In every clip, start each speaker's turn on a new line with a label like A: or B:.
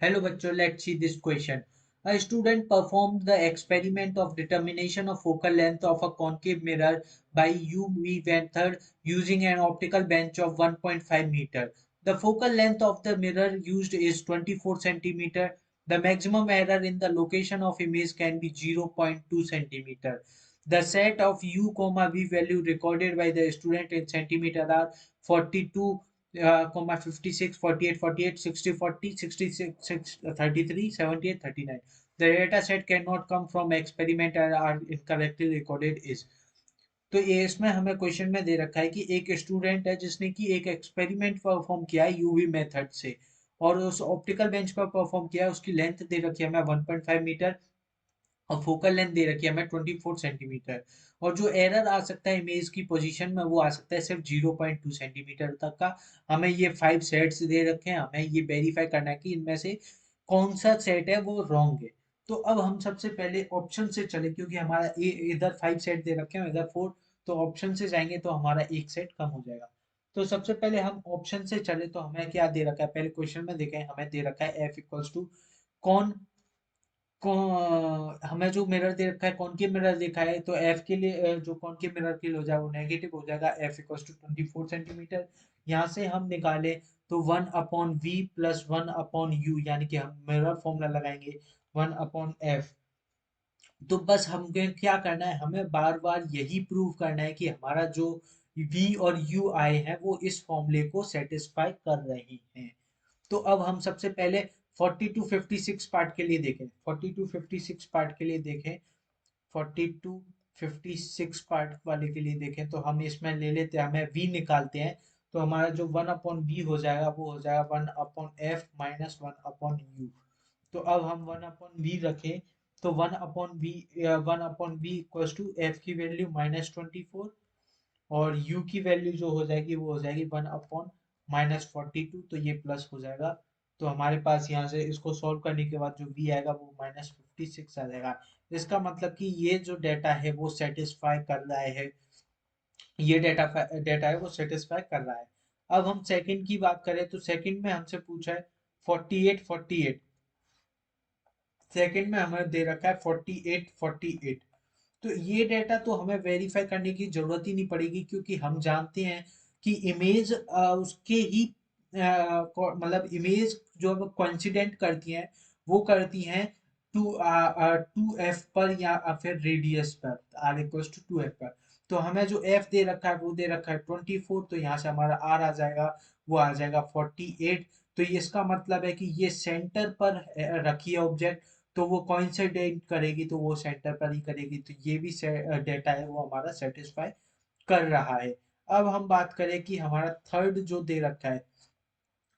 A: Hello bachcho, let's see this question. A student performed the experiment of determination of focal length of a concave mirror by UV method using an optical bench of 1.5 meter. The focal length of the mirror used is 24 centimeter. The maximum error in the location of image can be 0.2 centimeter. The set of u, v value recorded by the student in centimeter are 42, 56, 48, 48, 60, 40, 66, 33, 78, 39. The data set cannot come from experiment and are incorrectly recorded is. तो ये इसमें हमें question में दे रखा है कि एक student है जिसने कि एक एक्सपेरिमेंट परफॉर्म किया है यूवी मेथड से और उस ऑप्टिकल बेंच पर परफॉर्म किया है। उसकी लेंथ दे रखी है हमें 1.5 मीटर और फोकल लेंथ दे रखी है हमें 24 सेंटीमीटर। और जो एरर आ सकता है इमेज की पोजीशन में वो आ सकता है सिर्फ 0.2 सेंटीमीटर तक का। हमें ये 5 सेट्स दे रखे हैं, हमें ये वेरीफाई करना है कि इनमें से कौन सा सेट है वो रॉन्ग है। तो अब हम सबसे पहले ऑप्शन से चले क्योंकि हमारा इधर 5 सेट दे रखे हैं इधर 4। तो ऑप्शन से जाएंगे तो हमारा एक सेट कम हो जाएगा। तो सबसे पहले हम ऑप्शन से चले तो हमें क्या दे रखा है, पहले क्वेश्चन में देखें हमें दे रखा है एफ इक्वल्स टू कौन हमें जो मिरर दे रखा है कॉनकेव मिरर देखा है तो एफ के लिए जो कॉनकेव मिरर के लिए हो जाएगा वो नेगेटिव हो जाएगा एफ इक्वल्स टू 24 सेंटीमीटर। यहाँ से हम निकाले तो 1/v प्लस 1/u यानी कि हम मिरर फॉर्मूला लगाएंगे 1/f। तो बस हमें क्या करना है, हमें बार बार यही प्रूव करना है कि हमारा जो v और u आए हैं वो इस फॉर्मूले को सेटिस्फाई कर रहे हैं। तो अब हम सबसे पहले 40 टू 56 पार्ट के लिए देखें, 40 टू 56 पार्ट के लिए देखें, 40 टू 56 पार्ट वाले के लिए देखें तो हम इसमें ले लेते हैं, हमें v निकालते हैं। तो हमारा जो 1/v हो जाएगा वो हो जाएगा 1/f माइनस 1/u। तो अब हम 1/v रखें तो 1/v इक्वल्स टू f की वैल्यू -24 और u की वैल्यू जो हो जाएगी वो हो जाएगी 1/-42। तो ये प्लस हो जाएगा। तो हमारे पास यहाँ से इसको सॉल्व करने के बाद जो v आएगा वो -56 आ जाएगा। इसका मतलब कि ये जो डेटा है वो सेटिस्फाई कर रहा है, ये डेटा है वो सेटिस्फाई कर रहा है। अब हम सेकंड की बात करें तो सेकंड में हमसे पूछा है 48 48। सेकंड में हमें दे रखा है 48 48। तो ये डेटा तो हमें वेरीफाई करने की जरूरत ही नहीं पड़ेगी क्योंकि हम जानते हैं कि इमेज उसके ही मतलब इमेज जो कोइंसिडेंट करती हैं वो करती हैं टू 2f पर या फिर रेडियस पर r इक्वल्स टू 2f पर। तो हमें जो f दे रखा है वो दे रखा है 24। तो यहाँ से हमारा r आ जाएगा वो आ जाएगा 48। तो ये इसका मतलब है कि ये सेंटर पर रखी है ऑब्जेक्ट तो वो कोइंसिडेंट करेगी तो वो सेंटर पर ही करेगी। तो ये भी डेटा है वो हमारा सेटिस्फाई कर रहा है। अब हम बात करें कि हमारा थर्ड जो दे रखा है,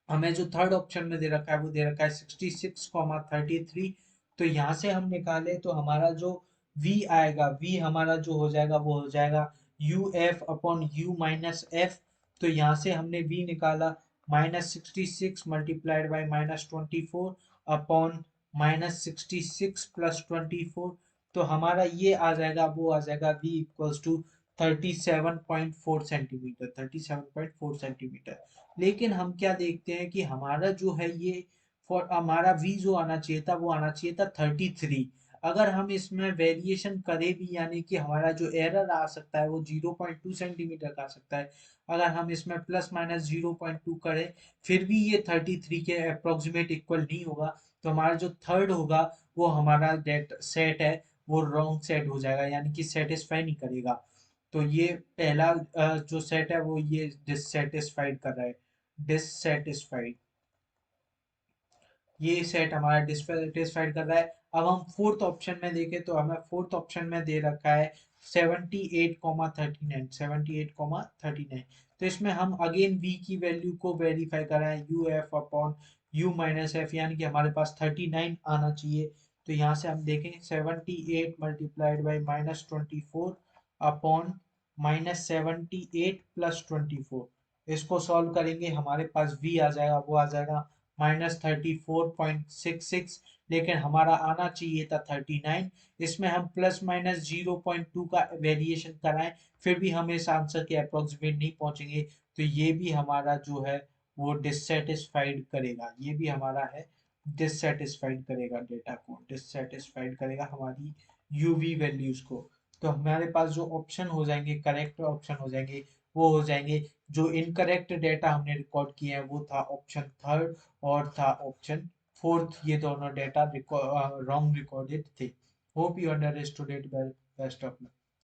A: हमें जो थर्ड ऑप्शन में दे रखा है वो दे रखा है 66,33। तो यहाँ से हम निकाले तो हमारा जो v आएगा, v हमारा जो हो जाएगा वो हो जाएगा U F upon you minus F. तो यहाँ से हमने v निकाला -66 मल्टीप्लाइड बाई -24 अपॉन -66 प्लस 24। तो हमारा ये आ जाएगा वो आ जाएगा v equals to 37.4 centimetre, 37.4 centimetre. लेकिन हम क्या देखते हैं कि हमारा जो है ये फॉर हमारा v जो आना चाहिए था वो आना चाहिए था 33। अगर हम इसमें वेरिएशन करें भी यानी कि हमारा जो एरर आ सकता है वो 0.2 सेंटीमीटर का आ सकता है। अगर हम इसमें प्लस माइनस 0.2 करें फिर भी ये 33 के अप्रोक्सीमेट इक्वल नहीं होगा। तो हमारा जो थर्ड होगा वो हमारा डेट सेट है वो रॉन्ग सेट हो जाएगा यानी कि सेटिस्फाई नहीं करेगा। तो ये पहला जो सेट है वो ये डिससेटिस्फाइड कर रहा है, डिससेटिस्फाइड, ये सेट हमारा डिससेटिस्फाइड कर रहा है। अब हम फोर्थ ऑप्शन में देखें तो हमें फोर्थ ऑप्शन में दे रखा है 78,39, 78,39। तो इसमें हम अगेन v की वैल्यू को वेरीफाई कर रहे हैं U F upon you minus F यानी कि हमारे पास 39 आना चाहिए। तो यहाँ से हम देखें 78 मल्टीप्लाइड बाई -24 अपॉन -78 प्लस 24। इसको सॉल्व करेंगे हमारे पास v आ जाएगा वो आ जाएगा -34.66। लेकिन हमारा आना चाहिए था 39। इसमें हम प्लस माइनस 0.2 का वेरिएशन कराएं फिर भी हम इस आंसर के अप्रोक्सीमेट नहीं पहुंचेंगे। तो ये भी हमारा जो है वो डिससेटिस्फाइड करेगा, ये भी हमारा है डिससेटिस्फाइड करेगा, डेटा को डिससेटिस्फाइड करेगा हमारी यूवी वैल्यूज को। तो हमारे पास जो ऑप्शन हो जाएंगे, करेक्ट ऑप्शन हो जाएंगे, वो हो जाएंगे, जो इनकरेक्ट डेटा हमने रिकॉर्ड किए हैं वो था ऑप्शन थर्ड और था ऑप्शन फोर्थ। ये दोनों डेटा रॉन्ग रिकॉर्डेड थे। Hope you understood it well. Best of